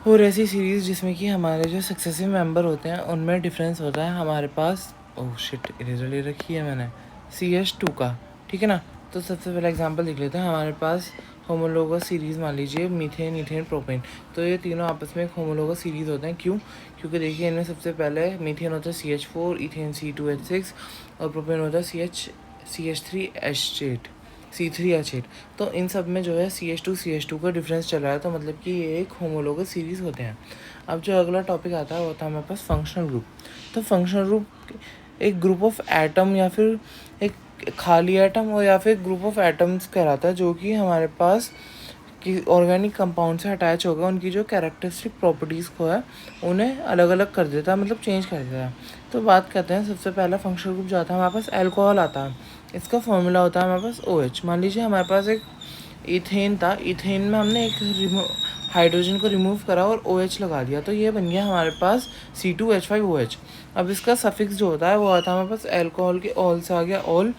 और ऐसी सीरीज़ जिसमें कि हमारे जो सक्सेसिव मेंबर होते हैं उनमें डिफरेंस होता है हमारे पास। ओह शिट, इरेजर ले रखी है मैंने, CH2 का, ठीक है ना। तो सबसे पहला एग्जांपल देख लेते हैं। हमारे पास होमोलोगस सीरीज़ मान लीजिए मीथेन, ईथेन, प्रोपेन। तो ये तीनों आपस में एक होमोलोगस सीरीज़ होते हैं। क्यों? क्योंकि देखिए इनमें सबसे पहले मीथेन होता है CH4, ईथेन C2H6 और प्रोपेन होता है CH3H8, C3H8। तो इन सब में जो है CH2 का डिफरेंस चल रहा है, तो मतलब कि ये एक होमोलोगस सीरीज़ होते हैं। अब जो अगला टॉपिक आता है वो होता है हमारे पास फंक्शनल ग्रुप। तो फंक्शनल ग्रुप एक ग्रुप ऑफ एटम या फिर एक खाली एटम और या फिर ग्रुप ऑफ एटम्स कहलाता है, जो कि हमारे पास कि ऑर्गेनिक कंपाउंड से अटैच होगा, उनकी जो कैरेक्टरिस्टिक प्रॉपर्टीज़ को है उन्हें अलग अलग कर देता है, मतलब चेंज कर देता है। तो बात करते हैं, सबसे पहला फंक्शनल ग्रुप जो आता है हमारे पास अल्कोहल आता है। इसका फॉर्मूला होता है हमारे पास OH। मान लीजिए हमारे पास एक इथेन था, इथेन में हमने एक हाइड्रोजन को रिमूव करा और OH लगा दिया, तो ये बन गया हमारे पास C2H5OH। अब इसका सफिक्स जो होता है वो आता है हमारे पास अल्कोहल के ऑल से आ गया ऑल,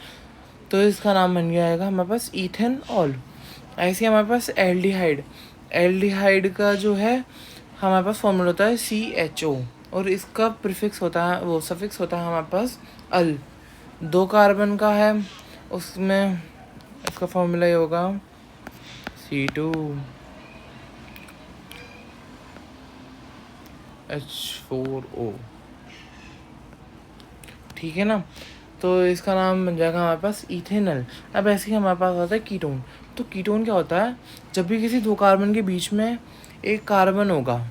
तो इसका नाम बन गया आएगा हमारे पास ईथेन ऑल। ऐसे हमारे पास एल्डिहाइड, एल्डिहाइड का जो है हमारे पास फॉर्मूला होता है CHO और इसका प्रीफिक्स होता है, वो सफिक्स होता है हमारे पास अल। 2 कार्बन का है, उसमें इसका फॉर्मूला ये होगा C2H4O, ठीक है ना। तो इसका नाम बन जाएगा हमारे पास इथेनल। अब ऐसे ही हमारे पास आता है कीटोन। तो कीटोन क्या होता है? जब भी किसी 2 कार्बन के बीच में एक कार्बन होगा,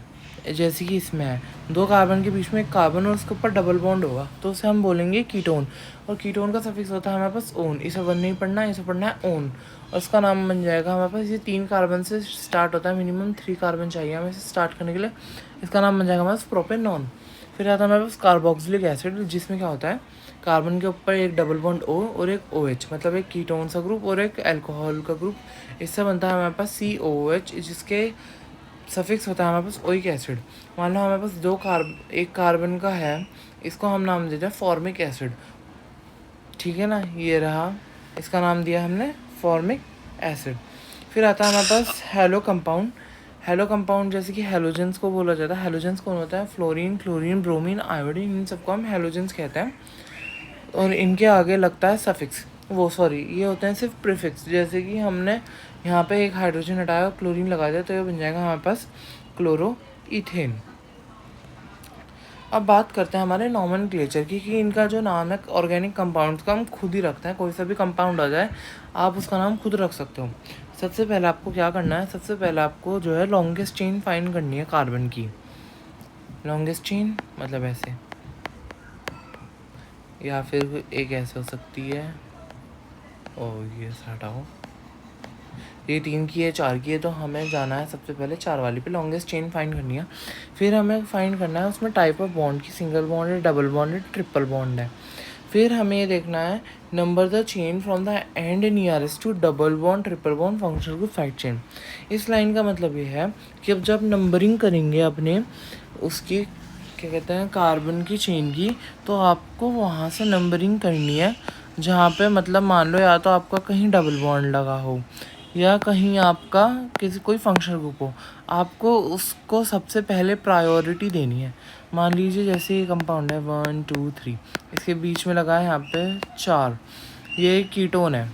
जैसे कि इसमें है 2 कार्बन के बीच में एक कार्बन और उसके ऊपर डबल बॉन्ड होगा, तो उसे हम बोलेंगे कीटोन। और कीटोन का सफिक्स होता है हमारे पास ओन। इसे वन नहीं पढ़ना, इसे पढ़ना है ओन। और उसका नाम बन जाएगा हमारे पास, ये 3 कार्बन से स्टार्ट होता है, मिनिमम 3 कार्बन चाहिए हमें इसे स्टार्ट करने के लिए। इसका नाम बन जाएगा हमारे पास प्रोपेनॉन। फिर आता है हमारे पास कार्बोक्सिलिक एसिड, जिसमें क्या होता है कार्बन के ऊपर एक डबल बॉन्ड O और एक OH, मतलब एक कीटोन सा ग्रुप और एक अल्कोहल का ग्रुप। इससे बनता है हमारे पास COOH, जिसके सफिक्स होता है हमारे पास ओइक एसिड। मान लो हमारे पास एक कार्बन का है, इसको हम नाम देते हैं फॉर्मिक एसिड, ठीक है ना। ये रहा, इसका नाम दिया हमने फॉर्मिक एसिड। फिर आता है हमारे पास हेलो कंपाउंड। हेलो कंपाउंड जैसे कि हेलोजेंस को बोला जाता है। हेलोजेंस कौन होता है? फ्लोरीन, क्लोरीन, ब्रोमीन, आयोडीन, इन सबको हम हेलोजेंस कहते हैं। और इनके आगे लगता है सफिक्स, वो सॉरी ये होते हैं सिर्फ प्रीफिक्स। जैसे कि हमने यहाँ पे एक हाइड्रोजन हटाया और क्लोरीन लगा दिया, तो ये बन जाएगा हमारे पास क्लोरो इथेन। अब बात करते हैं हमारे नॉमेनक्लेचर की, कि इनका जो नाम है ऑर्गेनिक कंपाउंड्स का हम खुद ही रखते हैं। कोई सा भी कंपाउंड आ जाए आप उसका नाम खुद रख सकते हो। सबसे पहले आपको क्या करना है, सबसे पहले आपको जो है लॉन्गेस्ट चेन फाइंड करनी है कार्बन की। लॉन्गेस्ट चेन मतलब ऐसे, या फिर एक ऐसे हो सकती है, और ये हटाओ, ये 3 की है, 4 की है, तो हमें जाना है सबसे पहले 4 वाली पे, लॉन्गेस्ट चेन फाइंड करनी है। फिर हमें फाइंड करना है उसमें टाइप ऑफ बॉन्ड की, सिंगल बॉन्ड है, डबल बॉन्ड है, ट्रिपल बॉन्ड है। फिर हमें ये देखना है number the chain from the end nearest to double bond, triple bond, functional group, side chain. इस लाइन का मतलब ये है कि अब जब नंबरिंग करेंगे अपने उसकी क्या कहते हैं कार्बन की चेन की, तो आपको वहाँ से नंबरिंग करनी है जहाँ पे मतलब मान लो या तो आपका कहीं डबल बॉन्ड लगा हो या कहीं आपका किसी कोई फंक्शनल ग्रुप हो, आपको उसको सबसे पहले प्रायोरिटी देनी है। मान लीजिए जैसे ये कंपाउंड है 1 2 3, इसके बीच में लगा है यहाँ पे 4, ये कीटोन है।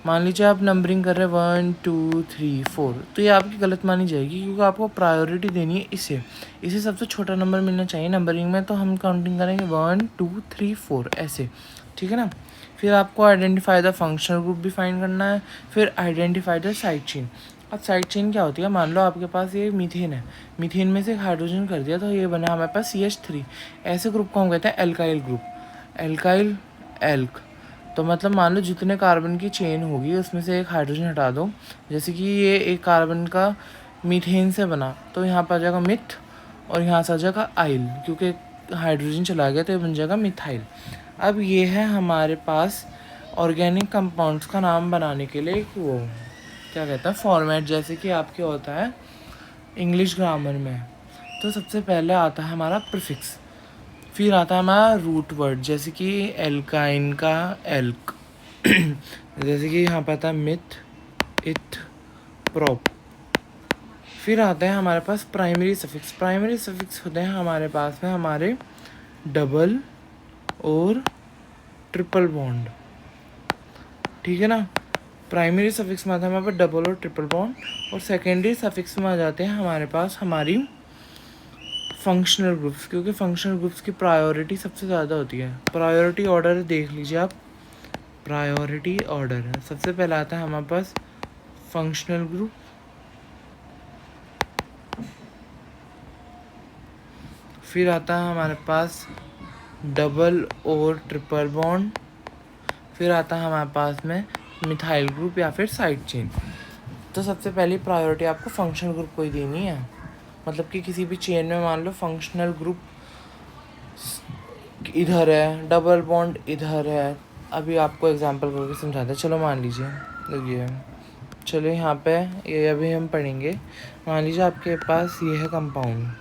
मान लीजिए आप नंबरिंग कर रहे हैं 1 2 3 4, तो ये आपकी गलत मानी जाएगी, क्योंकि आपको प्रायोरिटी देनी है इसे सबसे छोटा नंबर मिलना चाहिए नंबरिंग में। तो हम काउंटिंग करेंगे 1 2 3 4 ऐसे, ठीक है ना। फिर आपको आइडेंटिफाई द फंक्शनल ग्रुप भी फाइंड करना है, फिर आइडेंटिफाई द साइड चेन। अब साइड चेन क्या होती है? मान लो आपके पास ये मीथेन है, मीथेन में से एक हाइड्रोजन कर दिया, तो ये बना हमारे पास CH3। ऐसे ग्रुप को हम कहते हैं एल्काइल ग्रुप, एल्काइल एल्क। तो मतलब मान लो जितने कार्बन की चेन होगी उसमें से एक हाइड्रोजन हटा दो, जैसे कि ये एक कार्बन का मीथेन से बना, तो यहाँ पर आ जाएगा मिथ और यहाँ से आ जाएगा आइल, क्योंकि हाइड्रोजन चला गया तो ये बन जाएगा मिथाइल। अब ये है हमारे पास ऑर्गेनिक कंपाउंड्स का नाम बनाने के लिए वो क्या कहता है फॉर्मेट, जैसे कि आपके होता है इंग्लिश ग्रामर में। तो सबसे पहले आता है हमारा प्रीफिक्स, फिर आता है हमारा रूट वर्ड, जैसे कि एल्काइन का एल्क जैसे कि यहाँ पर आता है मिथ, इथ, प्रोप। फिर आता है हमारे पास प्राइमरी सफिक्स। प्राइमरी सफिक्स होते हैं हमारे पास में हमारे डबल और ट्रिपल बॉन्ड, ठीक है ना। प्राइमरी सफिक्स में आता है हमारे पास डबल और ट्रिपल बॉन्ड, और सेकेंडरी सफिक्स में आ जाते हैं हमारे पास हमारी फंक्शनल ग्रुप्स, क्योंकि फंक्शनल ग्रुप्स की प्रायोरिटी सबसे ज़्यादा होती है। प्रायोरिटी ऑर्डर देख लीजिए आप, प्रायोरिटी ऑर्डर सबसे पहले आता है हमारे पास फंक्शनल ग्रुप, फिर आता है हमारे पास डबल और ट्रिपल बॉन्ड, फिर आता है हमारे पास में मिथाइल ग्रुप या फिर साइड चेन। तो सबसे पहली प्रायोरिटी आपको फंक्शनल ग्रुप को ही देनी है, मतलब कि किसी भी चेन में मान लो फंक्शनल ग्रुप इधर है, डबल बॉन्ड इधर है। अभी आपको एग्जांपल करके समझाते हैं। चलो मान लीजिए, देखिए, चलो यहाँ पे ये अभी हम पढ़ेंगे। मान लीजिए आपके पास ये है कंपाउंड,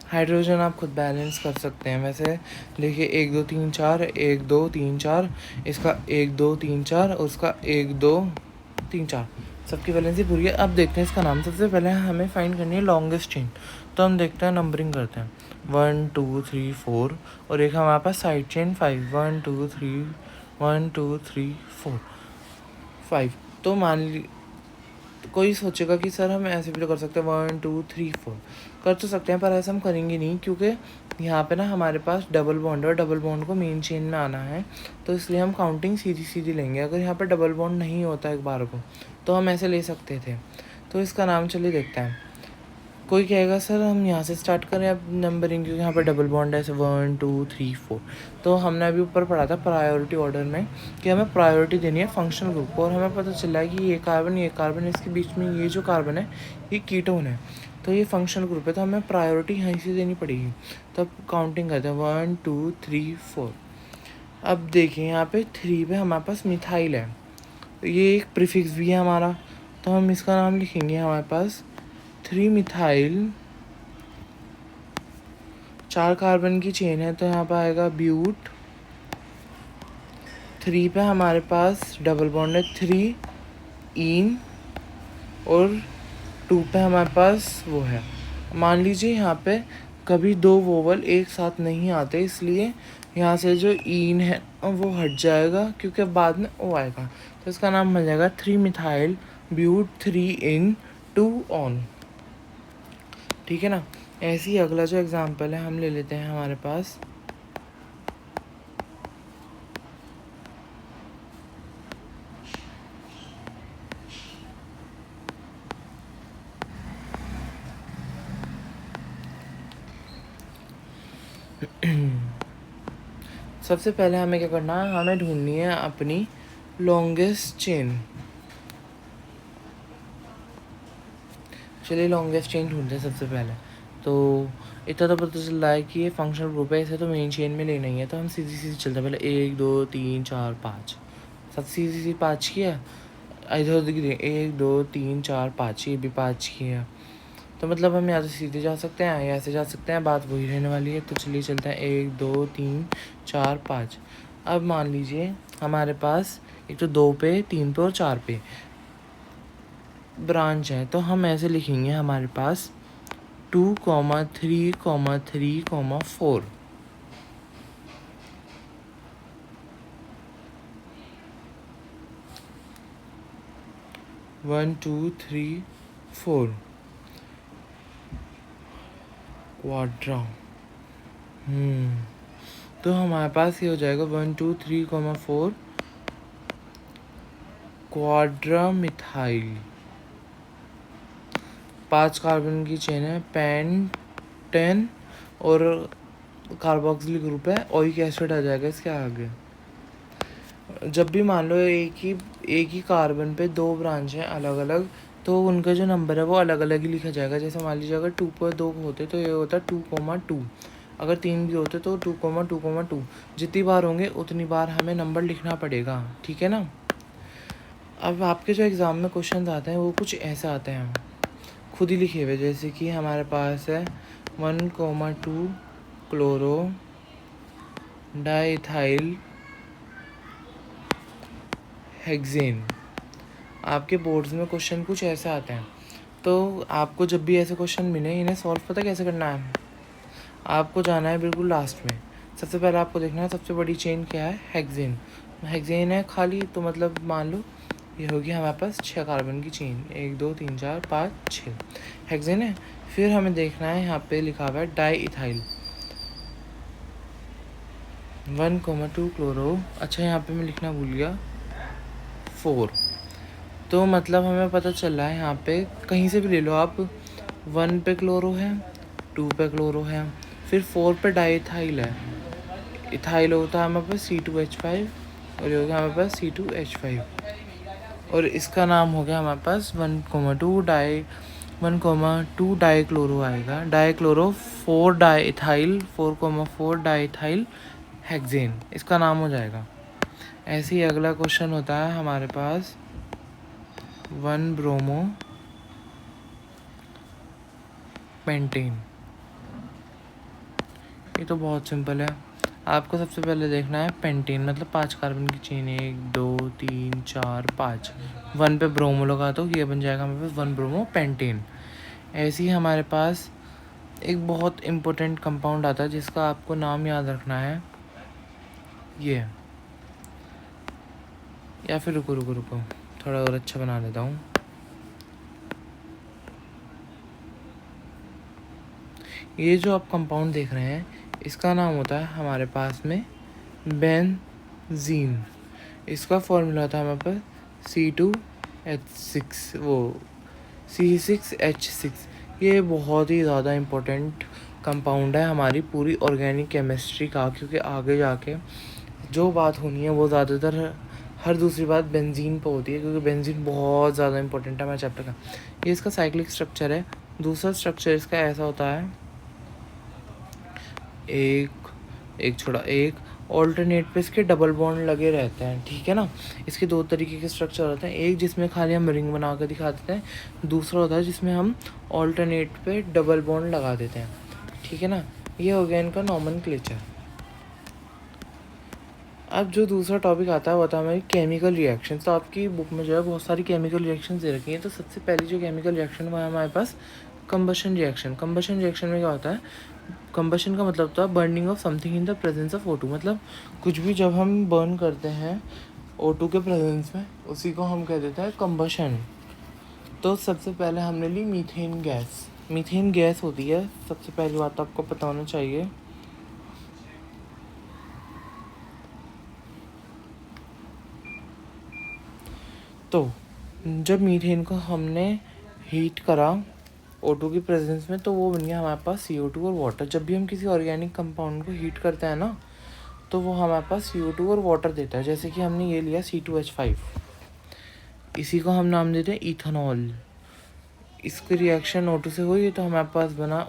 हाइड्रोजन आप खुद बैलेंस कर सकते हैं वैसे। देखिए 1 2 3 4, 1 2 3 4, इसका 1 2 3 4 और उसका 1 2 3 4, सबकी वैलेंसी पूरी है। अब देखते हैं इसका नाम। सबसे पहले हमें फाइंड करनी है लॉन्गेस्ट चेन, तो हम देखते हैं, नंबरिंग करते हैं 1 2 3 4, और एक हमारे पास साइड चेन 5, 1 2 3 1 2 3 4 5। तो मान ली कोई सोचेगा कि सर हम ऐसे भी तो कर सकते हैं 1 2 3 4, कर तो सकते हैं, पर ऐसा हम करेंगे नहीं, क्योंकि यहाँ पे ना हमारे पास डबल बॉन्ड है और डबल बॉन्ड को मेन चेन में आना है, तो इसलिए हम काउंटिंग सीधी सीधी लेंगे। अगर यहाँ पर डबल बॉन्ड नहीं होता एक बार को तो हम ऐसे ले सकते थे। तो इसका नाम चलिए देखते हैं। कोई कहेगा सर हम यहाँ से स्टार्ट करें अब नंबरिंग, क्योंकि यहाँ पर डबल बॉन्ड है, ऐसे 1 2 3 4। तो हमने अभी ऊपर पढ़ा था प्रायोरिटी ऑर्डर में कि हमें प्रायोरिटी देनी है फंक्शनल ग्रुप को, और हमें पता चला है कि ये कार्बन इसके बीच में ये जो कार्बन है ये कीटोन है, तो ये फंक्शनल ग्रुप है, तो हमें प्रायोरिटी यहीं से देनी पड़ेगी। तो अब काउंटिंग करते हैं 1 2 3 4। अब देखिए यहाँ पे 3 पे हमारे पास मिथाइल है, ये एक प्रीफिक्स भी है हमारा, तो हम इसका नाम लिखेंगे हमारे पास 3 मिथाइल। 4 कार्बन की चेन है तो यहाँ पर आएगा ब्यूट। 3 पे हमारे पास डबल बॉन्ड है 3 इन, और 2 पे हमारे पास वो है। मान लीजिए यहाँ पे कभी 2 वोवल एक साथ नहीं आते, इसलिए यहाँ से जो इन है वो हट जाएगा, क्योंकि बाद में ओ आएगा, तो इसका नाम बन जाएगा 3 मिथाइल ब्यूट 3 इन 2 ऑन, ठीक है ना। ऐसे ही अगला जो एग्जाम्पल है हम ले लेते हैं हमारे पास सबसे पहले हमें क्या करना है, हमें ढूंढनी है अपनी लॉन्गेस्ट चेन। चलिए लॉन्गेस्ट चेन ढूंढते हैं सबसे पहले। तो इतना तो पता चल रहा है कि ये फंक्शनल ग्रुप है, इसे तो मेन चेन में लेना ही है, तो हम सीधी सीधी चलते हैं। पहले 1 2 3 4 5, सब सीधी सीधी 5 की है। इधर उधर की 1 2 3 4 5, ये भी 5 की है, तो मतलब हम यहाँ से सीधे जा सकते हैं या ऐसे जा सकते हैं, बात वही रहने वाली है। तो चलिए चलते हैं 1 2 3 4 5। अब मान लीजिए हमारे पास एक तो 2 पे 3 पे और 4 पे ब्रांच है, तो हम ऐसे लिखेंगे हमारे पास 2 3 3 4। One two three four Quadra. तो हमारे पास ये हो जाएगा 1 2 3 4 क्वाड्रा मिथाइल। 5 कार्बन की चेन है, पेंटेन और कार्बोक्सिल ग्रुप है, ओइक एसिड आ जाएगा इसके आगे। जब भी मान लो एक ही कार्बन पे 2 ब्रांच हैं अलग अलग, तो उनका जो नंबर है वो अलग अलग ही लिखा जाएगा। जैसे मान लीजिए अगर 2 पर 2 होते तो ये होता 2,2, अगर 3 भी होते तो 2,2,2। जितनी बार होंगे उतनी बार हमें नंबर लिखना पड़ेगा, ठीक है ना। अब आपके जो एग्ज़ाम में क्वेश्चन आते हैं वो कुछ ऐसे आते हैं, खुद ही लिखे हुए, जैसे कि हमारे पास है 1,2 क्लोरो डाइथाइल हेक्सेन। आपके बोर्ड्स में क्वेश्चन कुछ ऐसे आते हैं, तो आपको जब भी ऐसे क्वेश्चन मिले इन्हें सॉल्व पता कैसे करना है? आपको जाना है बिल्कुल लास्ट में। सबसे पहले आपको देखना है सबसे बड़ी चेन क्या है, हेक्सेन। हेक्सेन है खाली, तो मतलब मान लो ये होगी हमारे पास 6 कार्बन की चेन, 1 2 3 4 5 6 हेक्सेन है। फिर हमें देखना है यहाँ पे लिखा हुआ है डाई इथाइल 1,2 क्लोरो। अच्छा यहाँ पे मैं लिखना भूल गया 4। तो मतलब हमें पता चल रहा है यहाँ पे कहीं से भी ले लो आप, 1 पे क्लोरो है, 2 पे क्लोरो है, फिर 4 पे डाई इथाइल है। इथाइल होता है हमारे पास C2H5 और ये हो गया हमारे पास C2H5 और इसका नाम हो गया हमारे पास 1,2 डाई क्लोरो आएगा, die chloro 4 di ethyl 4,4 di ethyl hexane, इसका नाम हो जाएगा। ऐसे ही अगला क्वेश्चन होता है हमारे पास 1 ब्रोमो पेंटेन। ये तो बहुत सिंपल है। आपको सबसे पहले देखना है पेंटेन मतलब 5 कार्बन की चेन, 1 2 3 4 5, 1 पे ब्रोमो लगा तो ये बन जाएगा हमारे पास 1 ब्रोमो पेंटेन। ऐसे ही हमारे पास एक बहुत इम्पोर्टेंट कंपाउंड आता है जिसका आपको नाम याद रखना है, ये, या फिर रुको थोड़ा और अच्छा बना देता हूँ। ये जो आप कंपाउंड देख रहे हैं इसका नाम होता है हमारे पास में बेंजीन। इसका फॉर्मूला होता है हमारे पास C2H6 वो C6H6। ये बहुत ही ज़्यादा इम्पोर्टेंट कंपाउंड है हमारी पूरी ऑर्गेनिक केमिस्ट्री का, क्योंकि आगे जाके जो बात होनी है वो ज़्यादातर हर दूसरी बात बेंजीन पे होती है, क्योंकि बेंजीन बहुत ज़्यादा इंपॉर्टेंट है हमारे चैप्टर का। ये इसका साइक्लिक स्ट्रक्चर है। दूसरा स्ट्रक्चर इसका ऐसा होता है, एक छोड़ा एक, ऑल्टरनेट पे इसके डबल बॉन्ड लगे रहते हैं, ठीक है ना। इसके 2 तरीके के स्ट्रक्चर होते हैं, एक जिसमें खाली हम रिंग बना कर दिखा देते हैं, दूसरा होता है जिसमें हम ऑल्टरनेट पे डबल बॉन्ड लगा देते हैं, ठीक है ना। ये हो गया इनका नॉमेनक्लेचर। अब जो दूसरा टॉपिक आता है वो आता है हमारी केमिकल रिएक्शन। तो आपकी बुक में जो है बहुत सारी केमिकल रिएक्शन दे रखी हैं। तो सबसे पहली जो केमिकल रिएक्शन वो है हमारे पास कंबशन रिएक्शन। कंबशन रिएक्शन में क्या होता है, कंबशन का मतलब होता है burning of something in the presence of O2। मतलब कुछ भी जब हम बर्न करते हैं O2 के प्रेजेंस में, उसी को हम कह देते हैं कंबशन। तो सबसे पहले हमने ली मीथेन गैस। मीथेन गैस होती है, सबसे पहली बात आपको पता होना चाहिए, तो जब मीथेन को हमने हीट करा O2 की प्रेजेंस में तो वो बन गया हमारे पास CO2 और वाटर। जब भी हम किसी ऑर्गेनिक कंपाउंड को हीट करते हैं ना तो वो हमारे पास CO2 और वाटर देता है। जैसे कि हमने ये लिया C2H5, इसी को हम नाम देते हैं इथेनॉल। इसकी रिएक्शन O2 से हुई तो हमारे पास बना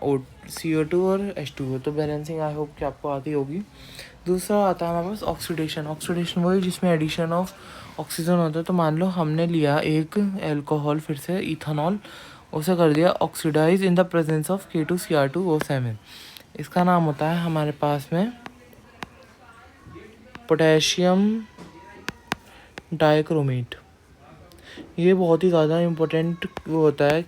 CO2 और H2O। तो बैलेंसिंग आई होप कि आपको आती होगी। दूसरा आता है हमारे पास ऑक्सीडेशन। ऑक्सीडेशन वही जिसमें एडिशन ऑफ ऑक्सीजन होता है। तो मान लो हमने लिया एक एल्कोहल, फिर से इथेनॉल, उसे कर दिया oxidise in the presence of K2Cr2O7। इसका नाम होता है हमारे पास में पोटेशियम डाइक्रोमेट। ये बहुत ही ज़्यादा इम्पोर्टेंट वो होता है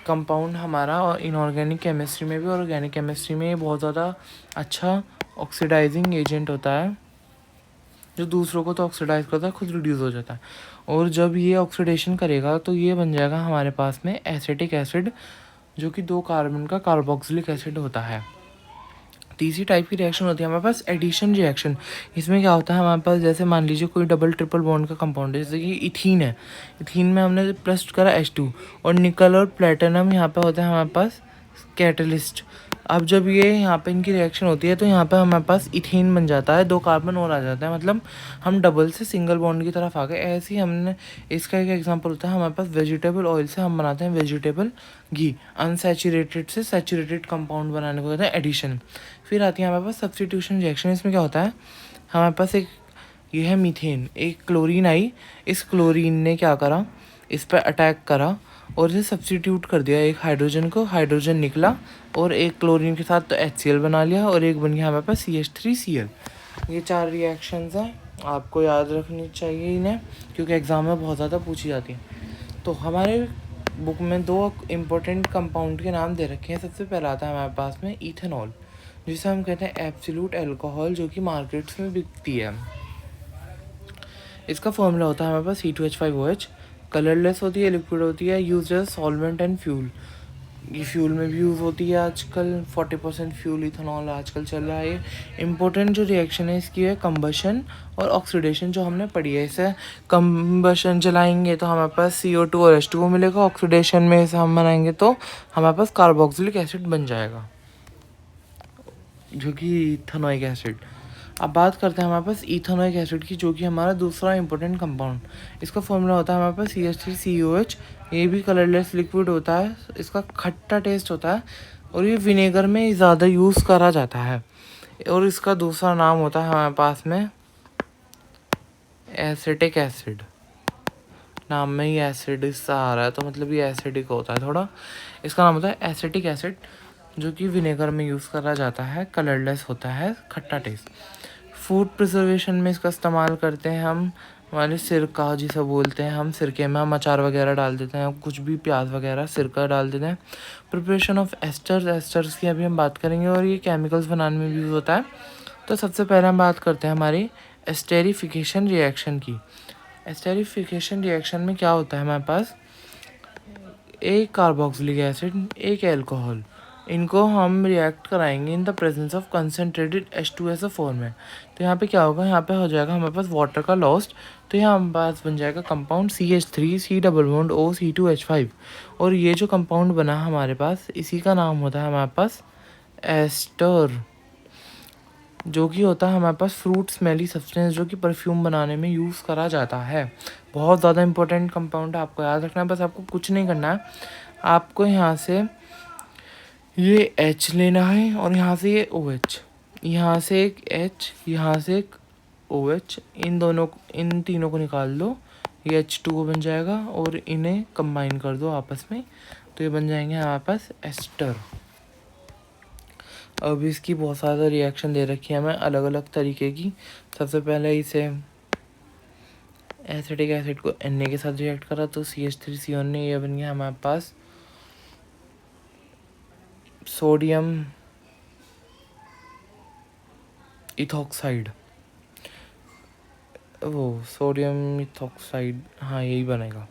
कंपाउंड हमारा, और इनऑर्गेनिक केमिस्ट्री में भी और ऑर्गेनिक केमिस्ट्री में ये बहुत ज़्यादा अच्छा ऑक्सीडाइजिंग एजेंट होता है, जो दूसरों को तो ऑक्सीडाइज करता है, खुद रिड्यूस हो जाता है। और जब ये ऑक्सीडेशन करेगा तो ये बन जाएगा हमारे पास में एसिटिक एसिड, जो कि 2 कार्बन का कार्बोक्सिलिक एसिड होता है। तीसरी टाइप की रिएक्शन होती है हमारे पास एडिशन रिएक्शन। इसमें क्या होता है हमारे पास, जैसे मान लीजिए कोई डबल ट्रिपल बॉन्ड का कंपाउंड है, जैसे कि इथीन है। इथीन में हमने प्लस करा H2 और निकल और प्लेटिनम यहाँ पे होता है हमारे पास कैटलिस्ट। अब जब ये यहाँ पे इनकी रिएक्शन होती है तो यहाँ पे हमारे पास इथेन बन जाता है, 2 कार्बन और आ जाता है, मतलब हम डबल से सिंगल बॉन्ड की तरफ आ गए। ऐसे ही हमने इसका एक एग्जांपल होता है हमारे पास वेजिटेबल ऑयल से हम बनाते हैं वेजिटेबल घी। अनसैचुरेटेड से सैचुरेटेड कंपाउंड बनाने को कहते हैं एडिशन। फिर आती है हमारे पास सब्स्टिट्यूशन रिएक्शन। इसमें क्या होता है, हमारे पास एक ये है मीथेन, एक क्लोरीन आई, इस क्लोरीन ने क्या करा, इस पर अटैक करा और इसे सब्स्टिट्यूट कर दिया एक हाइड्रोजन को, हाइड्रोजन निकला और एक क्लोरीन के साथ तो HCl बना लिया और एक बन गया हमारे पास CH3Cl। ये 4 रिएक्शंस हैं आपको याद रखनी चाहिए इन्हें, क्योंकि एग्ज़ाम में बहुत ज़्यादा पूछी जाती है। तो हमारे बुक में 2 इम्पोर्टेंट कंपाउंड के नाम दे रखे हैं। सबसे पहला आता है हमारे पास में इथेनॉल, जिसे हम कहते हैं एब्सोल्यूट अल्कोहल, जो कि मार्केट्स में बिकती है। इसका फॉर्मूला होता है हमारे पास C2H5OH। कलरलेस होती है, लिक्विड होती है, use as solvent and fuel. ये फ्यूल में भी यूज़ होती है आजकल। 40% फ्यूल इथेनॉल आजकल चल रहा है। इम्पोर्टेंट जो रिएक्शन है इसकी है कंबशन और ऑक्सीडेशन, जो हमने पढ़ी है। इसे कंबशन जलाएंगे तो हमारे पास CO2 और H2O मिलेगा। ऑक्सीडेशन में इसे हम बनाएंगे तो हमारे पास कार्बोक्सिलिक एसिड बन जाएगा, जो कि इथेनोइक एसिड। अब बात करते हैं हमारे पास इथेनोइक एसिड की, जो कि हमारा दूसरा इंपॉर्टेंट कंपाउंड। इसका फॉर्मूला होता है हमारे पास CH3COH। ये भी कलरलेस लिक्विड होता है, इसका खट्टा टेस्ट होता है और ये विनेगर में ज़्यादा यूज़ करा जाता है। और इसका दूसरा नाम होता है हमारे पास में एसिटिक एसिड। नाम में ही एसिड इससे आ रहा है तो मतलब ये एसिडिक होता है थोड़ा। इसका नाम होता है एसिटिक एसिड, जो कि विनेगर में यूज़ करा जाता है। कलरलेस होता है, खट्टा टेस्ट। फूड प्रिजर्वेशन में इसका इस्तेमाल करते हैं हम। हमारे सिरका जिसे बोलते हैं हम, सिरके में हम अचार वगैरह डाल देते हैं, कुछ भी प्याज वगैरह सिरका डाल देते हैं। प्रिपरेशन ऑफ एस्टर्स की अभी हम बात करेंगे और ये केमिकल्स बनाने में भी यूज़ होता है। तो सबसे पहले हम बात करते हैं हमारी एस्टेरिफिकेशन रिएक्शन की। एस्टेरिफिकेशन रिएक्शन में क्या होता है हमारे पास, एक कार्बोक्सिलिक एसिड, एक एल्कोहल, इनको हम रिएक्ट कराएंगे इन the presence of concentrated H2SO4 में। तो यहाँ पे क्या होगा, यहाँ पे हो जाएगा हमारे पास वाटर का लॉस्ट। तो यहाँ हमारे पास बन जाएगा compound CH3 C double bond O C2H5। और ये जो कंपाउंड बना हमारे पास, इसी का नाम होता है हमारे पास एस्टर, जो कि होता है हमारे पास फ्रूट स्मेली सब्सटेंस, जो कि परफ्यूम बनाने में यूज़ करा जाता है। बहुत ज़्यादा इंपॉर्टेंट कंपाउंड है, आपको याद रखना है। बस आपको कुछ नहीं करना है, आपको यहाँ से ये H लेना है और यहाँ से ये OH, यहाँ से एक H, यहाँ से एक OH, इन तीनों को निकाल दो, ये H2O बन जाएगा और इन्हें कंबाइन कर दो आपस में, तो ये बन जाएंगे हमारे पास एस्टर। अब इसकी बहुत ज़्यादा रिएक्शन दे रखी है हमें अलग अलग तरीके की। सबसे पहले इसे एसिटिक एसिड को Na के साथ रिएक्ट करा तो CH3CO ने ये बन गया हमारे पास सोडियम इथॉक्साइड, सोडियम इथॉक्साइड, हाँ यही बनेगा।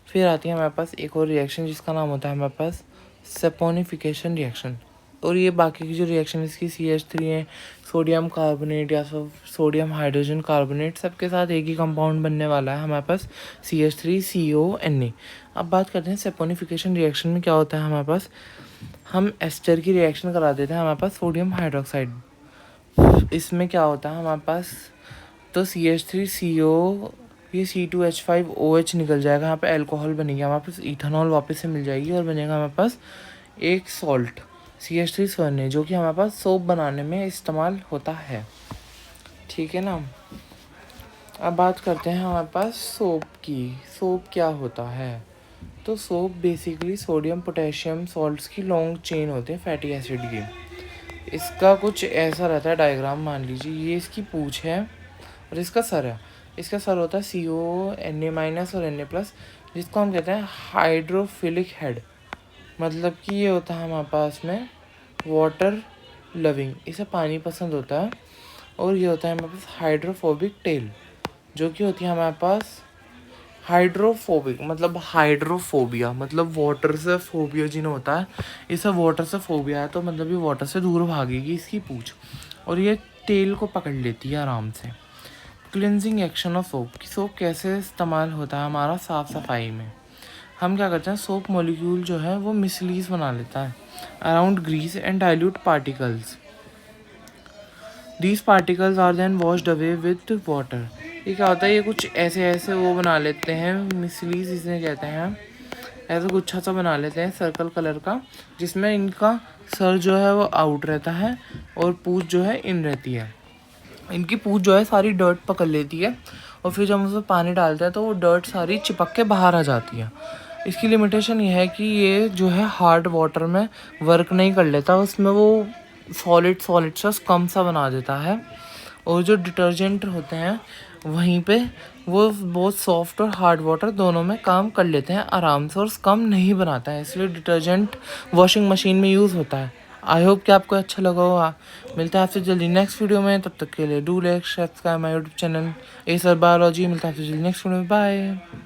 फिर आती है हमारे पास एक और रिएक्शन जिसका नाम होता है हमारे पास सेपोनिफिकेशन रिएक्शन। और ये बाकी की जो रिएक्शन इसकी CH3 है, सोडियम कार्बोनेट या सोडियम हाइड्रोजन कार्बोनेट, सबके साथ एक ही कंपाउंड बनने वाला है हमारे पास CH3CONa। अब बात करते हैं सेपोनिफिकेशन रिएक्शन में क्या होता है हमारे पास, हम एस्टर की रिएक्शन करा देते हैं हमारे पास सोडियम हाइड्रोक्साइड। इसमें क्या होता है हमारे पास, तो CH3CO, ये C2H5OH निकल जाएगा, यहाँ पे अल्कोहल बनेगी, हमारे पास इथेनॉल वापस से मिल जाएगी और बनेगा हमारे पास एक सॉल्ट CH3SO, जो कि हमारे पास सोप बनाने में इस्तेमाल होता है। ठीक है ना। अब बात करते हैं हमारे पास सोप की। सोप क्या होता है, तो soap basically sodium potassium salts की लॉन्ग चेन होती है फैटी एसिड की। इसका कुछ ऐसा रहता है डायग्राम, मान लीजिए ये इसकी पूँछ है और इसका सर है। इसका सर होता है CO Na- और Na+, जिसको हम कहते हैं हाइड्रोफिलिक हेड। मतलब कि ये होता है हमारे पास में वाटर लविंग, इसे पानी पसंद होता है। और ये होता है हमारे पास हाइड्रोफोबिक टेल, जो कि होती है हमारे पास हाइड्रोफोबिक, मतलब हाइड्रोफोबिया मतलब वाटर से फोबिया जिन्हें होता है, इसे वाटर से फोबिया है, तो मतलब ये वाटर से दूर भागेगी इसकी पूँछ, और ये टेल को पकड़ लेती है आराम से। क्लिनजिंग एक्शन ऑफ सोप की, सोप कैसे इस्तेमाल होता है हमारा साफ़ सफाई में। हम क्या करते हैं, सोप मॉलिक्यूल जो है वो मिसलीज बना लेता है around grease and dilute particles. These particles are then washed away with water. ये क्या होता है, ये कुछ ऐसे वो बना लेते हैं, मिसलीज इसे कहते हैं। ऐसा गुच्छा सा बना लेते हैं सर्कल कलर का, जिसमें इनका सर जो है वो आउट रहता है और पूँछ जो है इन रहती है। इनकी पूँछ जो है सारी डर्ट पकड़ लेती है और फिर जब हम उसमें पानी डालते हैं तो वो डर्ट सारी चिपक के बाहर आ जाती है। इसकी लिमिटेशन ये है कि ये जो है हार्ड वाटर में वर्क नहीं कर लेता, उसमें वो सॉलिड सा कम सा बना देता है। और जो डिटर्जेंट होते हैं वहीं पे वो बहुत सॉफ्ट और हार्ड वाटर दोनों में काम कर लेते हैं आराम से और कम नहीं बनाता है, इसलिए डिटर्जेंट वॉशिंग मशीन में यूज़ होता है। आई होप कि आपको अच्छा लगा होगा। मिलता है आपसे जल्दी नेक्स्ट वीडियो में, तब तक के लिए do like subscribe my YouTube channel Acer biology. मिलता है आपसे जल्दी नेक्स्ट वीडियो में, बाय।